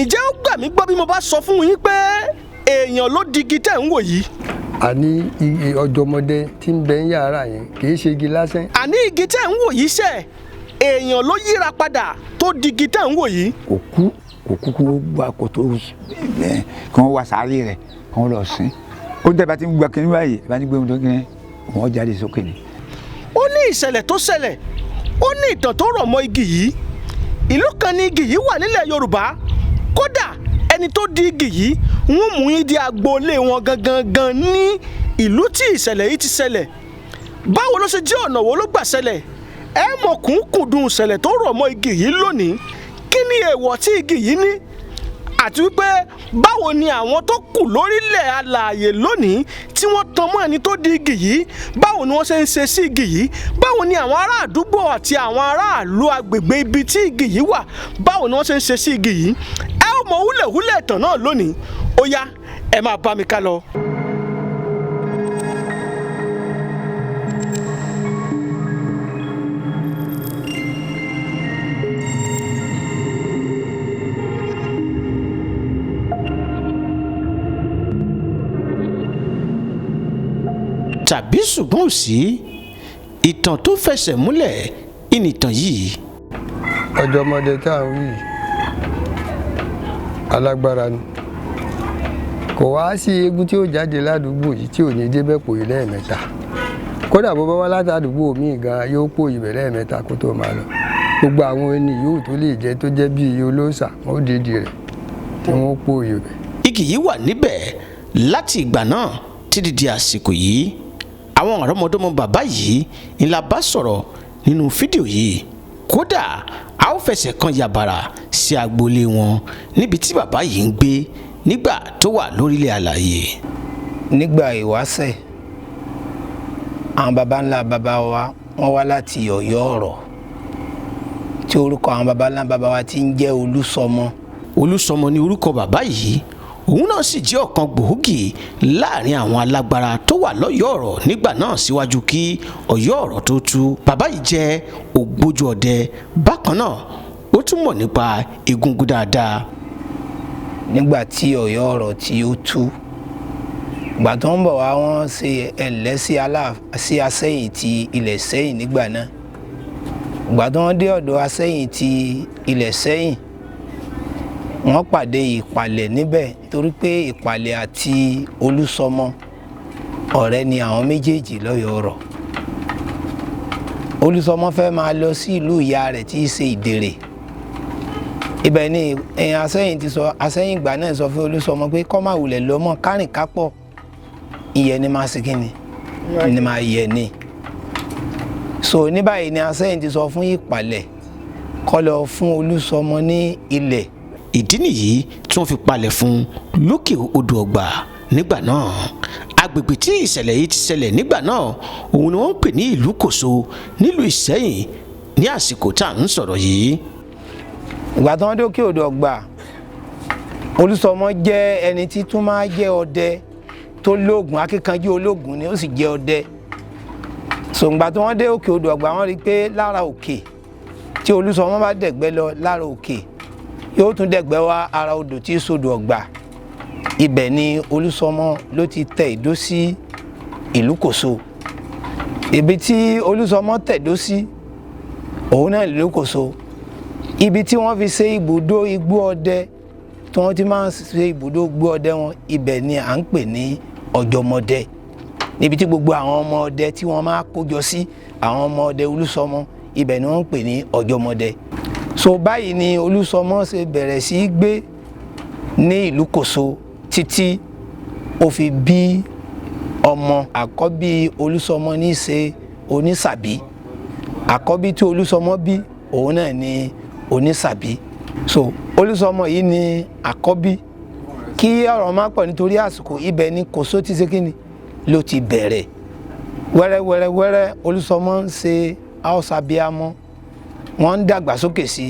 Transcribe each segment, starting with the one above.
ǹjẹ́ ó gbà mí gbọ́ bí mo bá sọ fún yín pé èèyàn ló di igi tẹ̀ ń wò yìí? àní igi ọ̀dọ́mọdé tí ń bẹ ń yàrá yẹn kì í ṣe igi lásán. àní igi tẹ̀ ń wò yìí ṣe èèyàn ló yíra padà tó di igi tẹ̀ ń wò yìí. kò kú wá kó tó kí wọ́n wá sáré rẹ̀ kí wọ́n lọ sìn. ó dẹ̀ bá ti ń gba kínní báyìí bá ti gbé wọn tó kínní wọ́n jáde sókè ni. ó ní ìṣẹ̀lẹ̀ tó ṣẹlẹ̀ ó ní ìtàn tó rọ̀ mọ́ igi yìí. ìlú kan ní igi yìí wà nílẹ̀ Yorùbá kódà ẹni tó di igi yìí wọ́n mú yín di agboolé wọn gangan ní ìlú tí ìṣẹ̀lẹ̀ yìí ti ṣẹlẹ̀. báwo ló ṣe jẹ́ ọ̀nà wo ló gbà ṣẹlẹ̀? ẹ mọ̀ kúnkùndùn ìṣẹ̀lẹ̀ tó rọ̀ mọ́ igi yìí lónìí. kí ni èèwọ̀ tí igi yìí ní? àti wípé báwo ni àwọn tó kù lórílẹ̀ alààyè lónìí tí wọ́n tan mọ́ ẹni tó di igi yìí báwo ni wọ́n ṣe ń ṣe sí igi yìí? báwo ni àwọn ará àdúgbò àti àwọn aráàlú agbègbè ibi tí igi yìí wà báwo ni wọ́n ṣe ń ṣe sí igi yìí? ẹ ó mọ húlẹ̀húlẹ̀ ìtàn náà lónìí. ó yá ẹ máa bá mi ká lọ. tàbí ṣùgbọ́n ò sí ìtàn tó fẹsẹ̀ múlẹ̀ ìnìtàn yìí. ọ̀dọ́mọdé tá à ń wí alágbára ni kò wá sí eégún tí ó jáde ládùúgbò yìí tí ò ní débẹ̀ pòyì lẹ́ẹ̀mẹ́ta kódà bó bá wá látàdúgbò míì gan yóò pòyì bẹ̀ lẹ́ẹ̀mẹ́ta kó tó máa lọ. gbogbo àwọn ẹni yòówù tó lè jẹ́ tó jẹ́ bíi olóòṣà wọn ó dédìí rẹ̀ tí wọ́n pòyì bẹ̀. igi yìí wà níbẹ̀ láti ìgbà náà títí di àsìkò yìí. àwọn àrọ́mọdọ́mọ bàbá yìí ni la bá sọ̀rọ̀ nínú fídíò yìí. kódà a ó fẹsẹ̀ kan yàbàrà sí agboolé wọn níbi tí bàbá yìí ń gbé nígbà tó wà lórílẹ̀ àlàyé. nígbà ìwáṣẹ̀ àwọn baba ńlá baba wa wọ́n wá láti Ọ̀yọ́ ọ̀rọ̀ tí orúkọ àwọn baba ńlá baba wa ti ń jẹ́ Olúsọmọ. Olúsọmọ ni orúkọ bàbá yìí. òun náà sì jẹ́ ọ̀kan gbòógì láàrin àwọn alágbára tó wà lọ́yọ́ ọ̀rọ̀ nígbà náà síwájú kí Ọ̀yọ́ ọ̀rọ̀ tó tú. bàbá yìí jẹ́ ògbójú ọdẹ bákan náà ó tún mọ̀ nípa egungun dáadáa. nígbà tí Ọ̀yọ́ ọ̀rọ̀ tí ó tú ìgbà tó ń bọ̀ wá wọ́n ṣe ẹ̀lẹ́ sí Asẹ́yìn ti ilẹ̀ Sẹ́yìn nígbà náà. ìgbà tó wọ́n dé ọ̀dọ̀ Asẹ́yìn ti ilẹ̀ Sẹ́yìn wọ́n pàdé Ìpàlẹ̀ níbẹ̀ torí pé Ìpàlẹ̀ àti Olúsọmọ ọ̀rẹ́ ni àwọn méjèèjì lọ́yọ́ ọ̀rọ̀. Olúsọmọ fẹ́ máa lọ sí ìlú ìyá rẹ̀ tí í ṣe Ìdèrè. ibẹ̀ ni Asẹ́yìn ìgbà náà sọ fún Olúsọmọ pé kó má wulẹ̀ lọ́mọ kárìn kápọ̀ ìyẹn ni máa ṣe kí ni máa yẹ ni. so ní báyìí ni Asẹ́yìn ti sọ fún Ìpàlẹ̀ kó lọ fún Olúsọmọ ní ilẹ̀. ìdí nìyí tí wọ́n fi palẹ̀ fún lókè odò Ọ̀gbà nígbà náà. agbègbè tí ìṣẹ̀lẹ̀ yìí ti ṣẹlẹ̀ nígbà náà òun ni wọ́n ń pè ní ìlú Kòso nílùú Ìṣẹ́yìn ní àsìkò tá à ń sọ̀rọ̀ yìí. ìgbà tí wọ́n dé òkè odò Ọ̀gbà Olúsọmọ jẹ́ ẹni tí tún máa jẹ́ ọdẹ tó lóògùn akíkanjú olóògùn ni ó sì jẹ́ ọdẹ. sòǹgbà tí wọ́n dé òkè odò Ọ̀gbà wọ́n rí i pé lára òkè tí Olúsọmọ bá dẹ̀gbẹ́ lọ lára òkè yóò tún dẹ̀gbẹ́ wá ara odò tí sodò Ọ̀gbà. ibẹ̀ ni Olúsọmọ ló ti tẹ ìdó sí ìlú Kòso. ibi tí Olúsọmọ tẹ̀dó sí òun náà ìlú Kòso. ibi tí wọ́n fi ṣe ibùdó igbó ọdẹ tí wọ́n ti máa ń ṣe ibùdó igbó ọdẹ wọn ibẹ̀ ni à ń pè ní Ọ̀jọ̀mọdẹ. níbi tí gbogbo àwọn ọmọ ọdẹ tí wọ́n máa kójọ sí àwọn ọmọ ọdẹ Olúsọmọ ibẹ̀ ni wọ́n ń pè ní Ọ̀jọ̀mọdẹ. so báyìí ni Olúsọmọ ṣe bẹ̀rẹ̀ sí í gbé ní ìlú Kòso títí ó fi bí ọmọ àkọ́bí Olúsọmọ ní í ṣe Onísàbí. àkọ́bí tí Olúsọmọ bí òun náà ni Onísàbí. so Olúsọmọ yìí ni àkọ́bí. kí ọ̀rọ̀ má pọ̀ nítorí àsìkò ibẹ̀ ni Kòso ti ṣe kíni ló ti bẹ̀rẹ̀. wẹ́rẹ́wẹ́rẹ́ Olúsọmọ ń ṣe àwòsàbíamọ́ wọ́n ń dàgbàsókè sí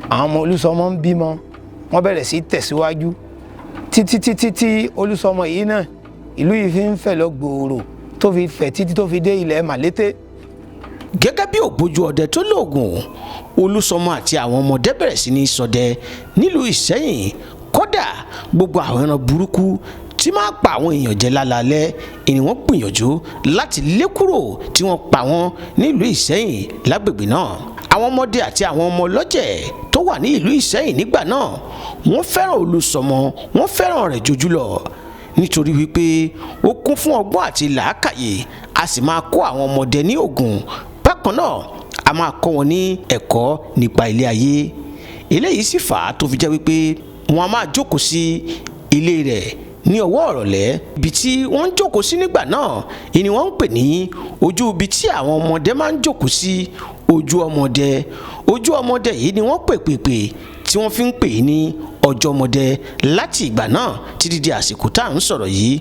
àwọn ọmọ Olúsọmọ ń bímọ wọ́n bẹ̀rẹ̀ sí tẹ̀síwájú títí Olúsọmọ yìí náà ìlú yìí fi ń fẹ̀ lọ gbòòrò tó fi fẹ̀ títí tó fi dé ilẹ̀ Màlété gẹ́gẹ́ bí ògbójú ọdẹ tó lóògùn Olúsọmọ àti àwọn ọmọdé bẹ̀rẹ̀ sí ní ṣọdẹ nílùú Ìṣẹ́yìn. Kódà gbogbo àwọn ẹran burúkú tí máa pa àwọn èèyàn jẹ lálaalẹ́ ni wọ́n gbìyànjú láti lé kúrò tí wọ́n pa wọ́n nílùú Ìṣẹ́yìn lágbègbè náà. Àwọn ọmọdé àti àwọn ọmọ ọlọ́jẹ̀ tó wà ní ìlú Ìṣẹ́yìn nígbà náà wọ́n fẹ́ràn Olúsọmọ, wọ́n fẹ́ràn rẹ̀ jojú lọ nítorí wípé ó kún fún ọgbọ́n àti làákàyè, a sì máa kọ́ àwọn ọmọdé ní ògùn. Bákan náà a máa kọ́ wọn ní ẹ̀kọ́ nípa ilé ayé. Eléyìí sì fà á tó fi jẹ́ wípé wọ́n a máa jókòó sí ilé rẹ̀ ní ọwọ́ ọ̀rọ̀lẹ́. Ibi tí wọ́n ń jókòó sí nígbà náà ni wọ́n ń pè ní ojú ibi tí àwọn ọmọdé máa ń jókòó sí, ojú ọmọdé. Ojú ọmọdé yìí ni wọ́n pèpèpè tí wọ́n fi ń pè ní ọjọ́ ọmọdé láti ìgbà náà títí di àsìkò tá à ń sọ̀rọ̀ yìí.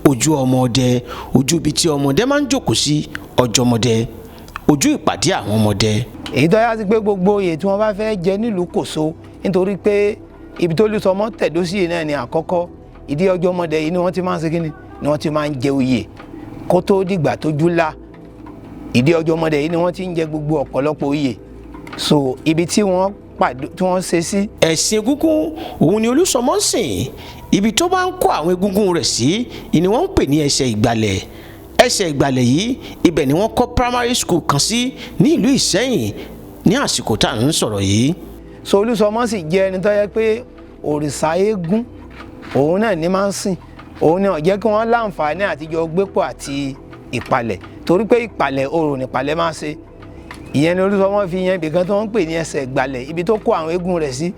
Ojú ọmọdé, ojú ibi tí ọmọdé máa ń jókòó sí, ọjọ́ ọmọdé, ojú ìpàdé àwọn ọmọdé. èyí tó yá sí pé gbogbo oyè tí wọ́n bá fẹ́ jẹ nílùú Kòso, nítorí pé ibi tó Olúsọmọ tẹ̀dó sí náà ni àkọ́kọ́. Ìdí ọjọ́ ọmọdé yìí ni wọ́n ti máa ń ṣe kíni, ni wọ́n ti máa ń jẹ oyè kó tó dìgbà tójú là. Ìdí ọjọ́ ọmọdé yìí ni wọ́n ti ń jẹ gbogbo ọ̀pọ̀lọpọ̀ oyè. So ibi tí wọ́n pàdé, tí wọ́n ṣe sí. Ẹ̀sìn egúngún òun ni Olúsọmọ ń sìn. Ibi tó bá ń kó àwọn egúngún rẹ̀ sí ni wọ́n ń pè ní ẹsẹ̀ ìgbàlẹ̀. Ẹsẹ̀ ìgbàlẹ̀ yìí ibẹ̀ ni wọ́n kọ́ primary school kan sí ní ìlú Ìṣẹ́yìn ní àsìkò tá à ń sọ̀rọ̀ yìí. So Olúsọmọ sì jẹ́ ẹni tó yẹ pé òrìṣà eégún òun náà ní máa ń sìn. Òun ni ó jẹ́ kí wọ́n láǹfààní àtijọ́ gbépọ̀ àti ìpàlẹ̀, torí pé ìpàlẹ̀ orò nípàlẹ̀ máa ṣe. Ìyẹn ni Olúsọmọ fi yan ibìkan tí wọ́n ń pè ní ẹsẹ̀ ìgbàlẹ̀. Ibi tó kó àwọn eégún rẹ̀ sí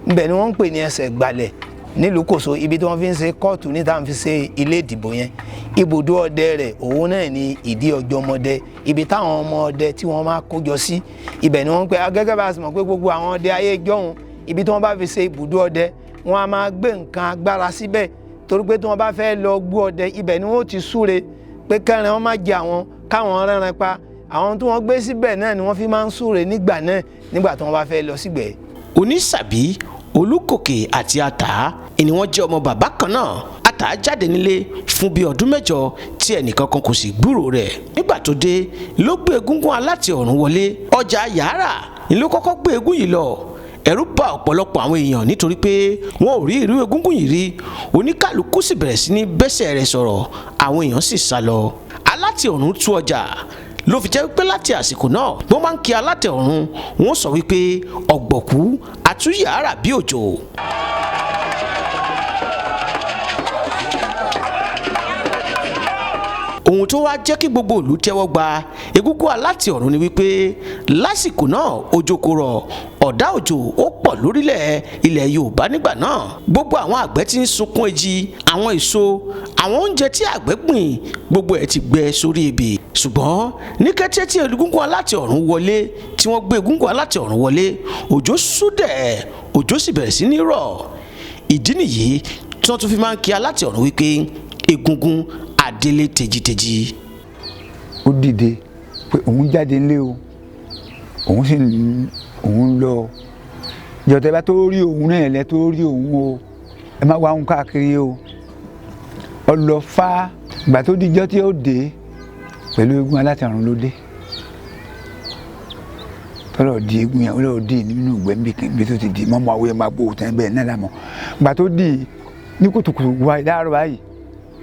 ibẹ̀ ni wọ́n ń pè ní ẹsẹ̀ ìgbàlẹ̀ nílùú Kòso. Ibi tí wọ́n fi ń ṣe kóòtù ní tá à ń fi ṣe ilé ìdìbò yẹn. Ibùdó ọdẹ rẹ̀ òun náà ni ìdí ọjọ́ ọmọdé. Ibi táwọn ọmọ ọdẹ tí wọ́n máa kójọ sí ibẹ̀ ni wọ́n ń pè. Gẹ́gẹ́ bá a sì mọ̀ pé gbogbo àwọn ọdẹ ayé jọ̀hún, ibi tí wọ́n bá fi ṣe ibùdó ọdẹ wọ́n á máa gbé nǹkan agbára síbẹ̀, torí pé tí wọ́n bá fẹ́ lọ gbó ọdẹ ibẹ̀ ni wọ́n ti súre pé kẹrin wọn má jẹ àwọn, káwọn rẹ́ran pa. Àwọn tí wọ́n gbé síbẹ̀ náà ni wọ́n fi máa ń súre nígbà náà nígbà tí wọ́n bá fẹ́ lọ sígbẹ̀. Onísàbí, Olúkòkè àti Àtà ni wọ́n jẹ́ ọmọ bàbá kan náà. Àtà jáde nílé fún bíi ọdún 8 tí ẹnìkankan kò sì gbúrò rẹ̀. Nígbà tó dé ló gbé egúngún aláti ọ̀run wọlé. Ọjà Yàrá ni ló kọ́kọ́ gbé egún yìí lọ. Ẹ̀rù bà ọ̀pọ̀lọpọ̀ àwọn èèyàn nítorí pé wọn ò rí irú egúngún yìí rí. Oníkálukú sì bẹ̀rẹ̀ sí ní bẹ́sẹ̀ rẹ̀ sọ̀rọ̀, àwọn èèyàn sì sá lọ. Aláti ọ̀run tú ọjà ló fi jẹ́ wípé láti àsìkò náà wọ́n máa ń kí alátẹ ọ̀run, wọ́n sọ wípé ọ̀gbọ̀kú àtúnyàrá bí òjò. Ohun tó wá jẹ́ kí gbogbo ìlú tẹ́wọ́ gba egúngún aláti ọ̀run ni wípé lásìkò náà òjò kò rọ̀, ọ̀dá òjò ó pọ̀ lórílẹ̀ ilẹ̀ Yorùbá nígbà náà. Gbogbo àwọn àgbẹ̀ tí ń sunkún èjì, àwọn èso, àwọn oúnjẹ tí àgbẹ̀ gbìn, gbogbo ẹ̀ ti gbẹ sórí ebè. Ṣùgbọ́n ní kété tí egúngún aláti ọ̀run wọlé, tí wọ́n gbé egúngún aláti ọ̀run wọlé, òjò ṣú dẹ̀, òjò sì bẹ̀rẹ̀ sí ní rọ̀. Ìdí nìyí tí wọ́n tún fi máa ń kí aláti ọ̀run wípé egúngún adélé tejiteji. Ó dìde pé òun jáde ńlé o, òun sì òun lọ. Ìjọba bá tó rí òun náà lẹ tó rí òun o, ẹ má wá òun káàkiri o. Ó lọ fá ìgbà tó dijọ́ tí ó dé pẹ̀lú eégún aláti ọ̀run ló dé. Tọ́lọ̀ di eégún yẹn, ó lọ́ọ́ di nínú ìgbẹ́mbí bí tó ti di mọ́mọ́ àwọn ẹ̀ma gbó tẹ́ bẹ́ẹ̀ náà lámọ̀. Ìgbà tó di ní kùtùkùtù wá ìdáàrọ̀ báyìí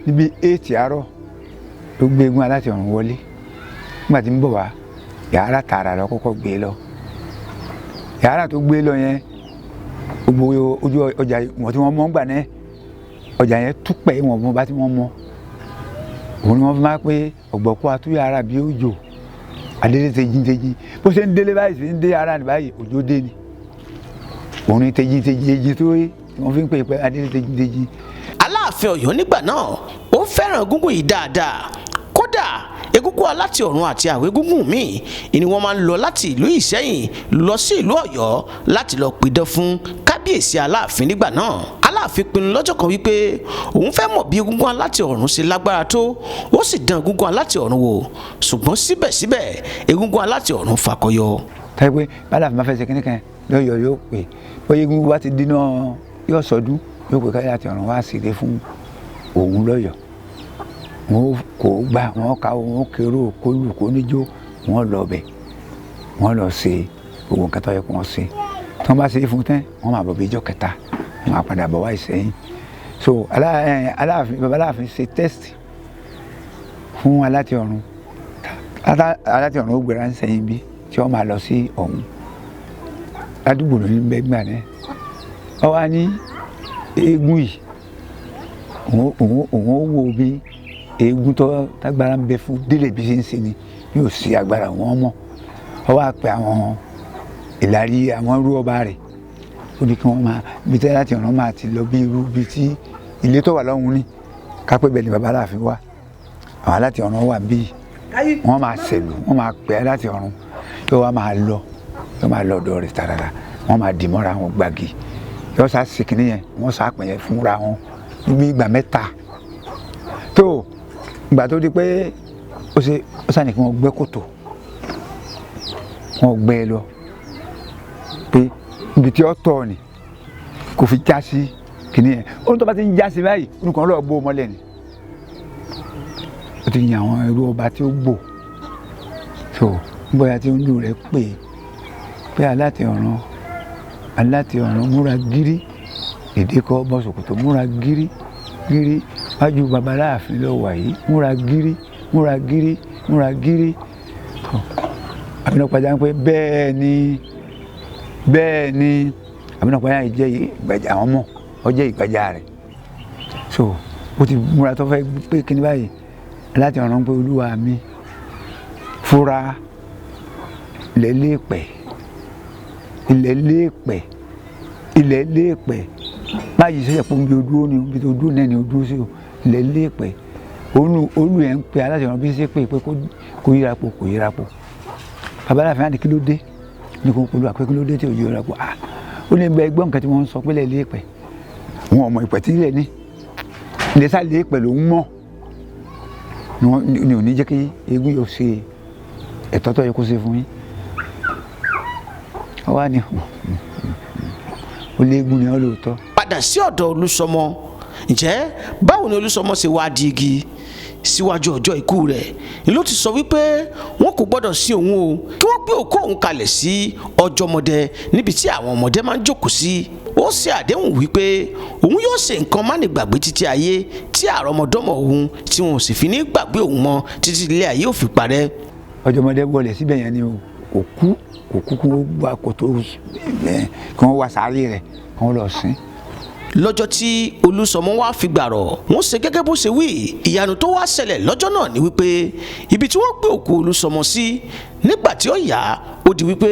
níbi 8 àárọ̀ ló gbé eégún aláti ọ̀run wọlé. Nígbà tí ń bọ̀ wá Yàrá tààrà lọ kọ́kọ́ gbé lọ. Yàrá tó gbé lọ yẹn gbogbo ojú ọjà wọn tí wọ́n mọ̀ ń gbà náà, ọjà yẹn túpẹ̀ wọn bọ́n bá tí wọ́n mọ̀. Òun ni wọ́n fi máa pé ọ̀gbọ̀kú àtúnyàrá bí òjò adélé tejiteji. Bó ṣe ń délé báyìí sí ń dé Yàrá ní báyìí òjò dé ni. Òun ni tejiteji tó yé tí wọ́n fi ń pè pé adélé tejiteji. Aláàfin Ọ̀yọ́ nígbà náà ó fẹ́ràn egúngún yìí dáadáa. Kódà egúngún aláti ọ̀run àti àwọn egúngún míì ni wọ́n máa ń lọ láti ìlú Ìṣẹ́yìn lọ sí ìlú Ọ̀yọ́ láti lọ pidán fún kábíyèsí Aláàfin nígbà náà. Aláàfin pinnu lọ́jọ́ kan wípé òun fẹ́ mọ̀ bí egúngún aláti ọ̀run ṣe lágbára tó, ó sì dán egúngún aláti ọ̀run wò, ṣùgbọ́n síbẹ̀síbẹ̀ egúngún aláti ọ̀run fakọyọ. Táyé pé Aláàfin máa fẹ́ ṣe kíní kan lọ́yọ̀ yóò pè bóyá egúngún bá ti dín náà yóò sọdún yóò pè káyọ̀ àti ọ̀run wá sílé fún òun lọ́yọ̀. Wọ́n kò gbà wọ́n ká wọn kérò kólù kó níjó wọ́n lọ bẹ̀ wọ́n lọ ṣe gbogbo nǹkan tó yẹ kó wọ́n ṣe tí wọ́n bá ṣe é fún tán wọ́n máa bọ̀ bí ijọ́ kẹta wọ́n máa padà bọ̀ wá Ìṣẹ́yìn so baba Aláàfin ṣe test fún Alátẹ Ọ̀run Alátẹ Ọ̀run ó gbéra ń Ìṣẹ́yìn bí tí wọ́n máa lọ sí ọ̀hún ládùúgbò ló ní bẹ́ẹ̀ gbà náà wọ́n wá ní eégún yìí òun ó wo bí eégún tó tágbára ń bẹ fún délé bí ṣe ń ṣe ni yóò sí agbára wọn mọ́ wọ́n wá pe àwọn ìlàrí àwọn irú ọba rẹ̀ ó ní kí wọ́n máa bí tẹ́ láti ọ̀nà máa ti lọ bí irú bí tí ilé tó wà lọ́hùn ní kápẹ́ bẹ́ẹ̀ ni baba Aláàfin wá àwọn Alátẹ Ọ̀run wà bí wọ́n máa ṣèlú wọ́n máa pè é Alátẹ Ọ̀run yóò wá máa lọ ọ̀dọ̀ rẹ̀ tààrà wọ́n máa dì mọ́ra wọn gbági yóò sá sí kinní yẹn wọ́n sá pè yẹn fúnra wọn níbi ìgbà mẹ́ta tó ìgbà tó di pé ó sá ní kí wọ́n gbẹ́ kòtò wọ́n gbẹ́ lọ pé ibi tí ó tọ̀ ni kò fi já sí kinní yẹn ó ní tó bá ti ń já sí báyìí nǹkan lọ́ọ́ gbó mọ́lẹ̀ ni ó ti yan àwọn irú ọba tí ó gbò tó bóyá tí ó ń lù rẹ̀ pé Alátẹ Ọ̀run múra gírí èdè kọ́ bọ́ ṣòkòtò múra gírí wájú baba Aláàfin lọ wà yìí múra gírí Àbínàpájà ń pẹ́ bẹ́ẹ̀ ni Àbínàpájà yìí jẹ́ ìgbàjà àwọn ọmọ ọ jẹ́ ìgbàjà rẹ̀ so ó ti múra tó fẹ́ pé kíní báyìí Alátẹ Ọ̀run pé olúwa mi fúra ilẹ̀ léèpẹ̀ báyìí sẹ́yìn pé omi ojú ni omi tó dúró náà ni ojú sí o ilẹ̀ léèpẹ̀ olú ẹ̀ ń pe Alátẹ Ọ̀run bí ṣe pé kò yíra po baba Aláàfin á ní kí ló dé ní kò polú àpé kí ló dé tí ò yíra po ó ní bẹ ẹgbọ́n nǹkan tí wọ́n ń sọ pé ilẹ̀ léèpẹ̀ wọn ọmọ ìpẹ́ tí ilẹ̀ ní ilẹ̀ sá léèpẹ̀ ló ń mọ̀ ni ò ní jẹ́ kí eégún yóò ṣe ẹ̀tọ́ tó yẹ kó ṣe fún yín wá ní ó léegun ni ó lóòótọ́. padà sí ọ̀dọ̀ Olúṣọmọ ǹjẹ́ báwo ni Olúṣọmọ ṣe wá di igi síwájú ọjọ́ ikú rẹ̀ ni ló ti sọ wípé wọn kò gbọ́dọ̀ sí òun o kí wọ́n gbé òkú òun kalẹ̀ sí Ọjọ́mọdẹ níbi tí àwọn ọmọdé máa ń jókòó sí ó ṣe àdéhùn wípé òun yóò ṣe nǹkan má ní gbàgbé títí ayé tí àrọmọdọ́mọ òun tí wọn ò sì fi ní gbàgbé òun mọ́ títí ilé ayé ò fi parẹ́. Ọjọ́mọdẹ wọlé síbẹ̀ yẹn ni kò kú kí wọ́n wá kòtò kí wọ́n wá sáré rẹ̀ kí wọ́n lọ sìn. lọ́jọ́ tí Olúṣọmọ wá fi gbàrọ̀ wọ́n ṣe gẹ́gẹ́ bó ṣe wí ìyanu tó wá ṣẹlẹ̀ lọ́jọ́ náà ni wípé ibi tí wọ́n gbé òkú Olúṣọmọ sí nígbà tí ó yá ó di wípé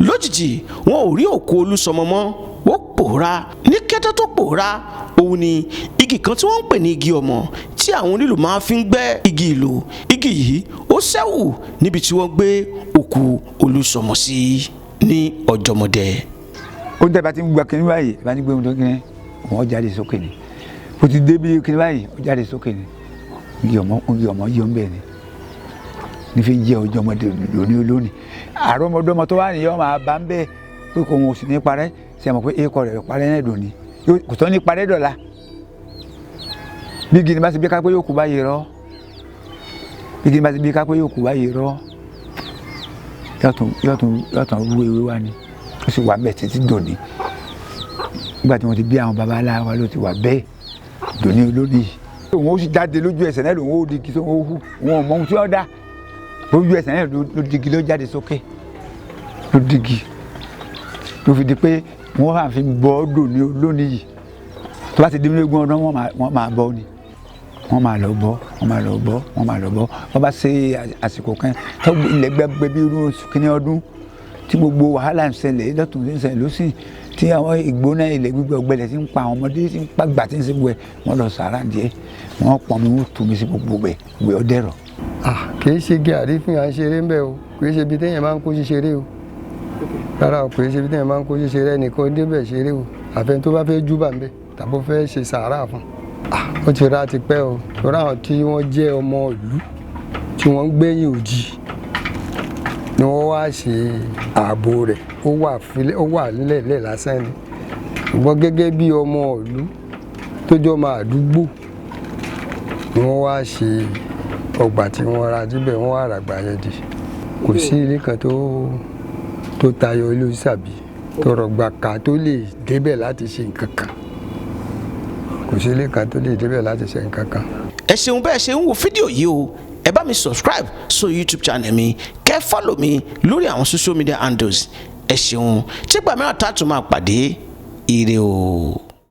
lójijì wọn ò rí òkú Olúṣọmọ mọ́ ó pòórá ní kété tó pòórá òun ni igi kan tí wọ́n ń pè ní igi ọmọ tí àwọn onílù máa fi ń gbẹ́ igi ìlù igi yìí ó ṣẹ́wù níbi tí wọ́n gbé òkú Olúṣọmọ sí ní Ọjọ́mọdẹ. ó dẹ́ bá ti ń gba kínní báyìí bá ní gbé ohun tó kínní wọ́n jáde sókè ni ó ti dé bí kínní báyìí ó jáde sókè ni igi ọmọ yọ ń bẹ̀ ni ní fi jẹ́ Ọjọ́mọdẹ lónìí àrọ́mọdọ́mọ tó wà nìyẹn máa bá ń bẹ́ẹ̀ pé kò wọn ò sì ní parẹ́ ṣe mọ̀ pé èèkọ̀ rẹ̀ parẹ́ náà dùn ni kò tọ́ ní parẹ́ dọ̀la bí gidi bá ti bí ká pé yóò kú báyìí rọ́ bí gidi bá ti bí ká pé yóò kú báyìí rọ́ yọ̀tún rú ewé wá ni ó sì wà bẹ́ẹ̀ títí dòní nígbà tí wọ́n ti bí àwọn baba aláwa ló ti wà bẹ́ẹ̀ dòní olónìí òun ó sì jáde lójú ẹsẹ̀ náà lòun ó di kí ó hù wọn ò mọ ohun tí ó dá lójú ẹsẹ̀ náà ló digi ló jáde sókè ló digi ló fi di pé wọ́n máa fi bọ́ dòní olónìí yìí tó bá ti di mílíọ̀nù ọdún wọ́n máa bọ́ ni wọ́n máa lọ bọ́ wọ́n bá ṣe àsìkò kan tó ilẹ̀ gbẹgbẹ bí irú oṣù kìíní ọdún tí gbogbo wàhálà ń ṣẹlẹ̀ lọ́tún ń ṣẹlẹ̀ lọ́sìn tí àwọn ìgbóná ilẹ̀ gbígbẹ ọ̀gbẹlẹ̀ ti ń pa àwọn ọmọdé ti ń pa gbà tí ń ṣe gbẹ wọ́n lọ sàárà díẹ̀ wọ́n pọn mi wọ́n tù mí sí gbogbo gbẹ gbẹ ọ dẹ̀rọ̀. kì í ṣe gàrí fún à ń ṣeré ń bẹ̀ o kì í ṣe ibi téèyàn máa ń kó ṣeré o rárá o kì í ṣe ibi téèyàn máa ń kó ṣeré ẹnìkan débẹ̀ ṣeré o àfẹn tó bá fẹ́ júbà ń bẹ̀ tàbí ó fẹ́ ṣe sàárà fún ó ti ra ti pẹ́ o lórí àwọn tí wọ́n jẹ́ ọmọ ìlú tí wọ́n ń gbẹ̀yìn òjì ni wọ́n wá ṣe ààbò rẹ̀ ó wà nílẹ̀ lásán ni ṣùgbọ́n gẹ́gẹ́ bí ọmọ ìlú tó jọ ọmọ àdúgbò ni wọ́n wá ṣe ọgbà tí wọ́n ra síbẹ̀ wọ́n wá ràgbà yẹn dì kò sí ilé kan tó tayọ ilé Òṣìṣàbí tó rọgbà ká tó lè débẹ̀ láti ṣe nǹkan kan kò sí ilé kan tó lè débẹ̀ láti ṣe nǹkan kan. ẹ ṣeun bẹ́ẹ̀ ṣe ń wo fídíò yìí o ẹ bá mi subscribe sórí YouTube channel mi kẹ́ follow mi lórí àwọn social media handles ẹ ṣeun tí ìgbà mìíràn tá a tún máa pàdé ire o.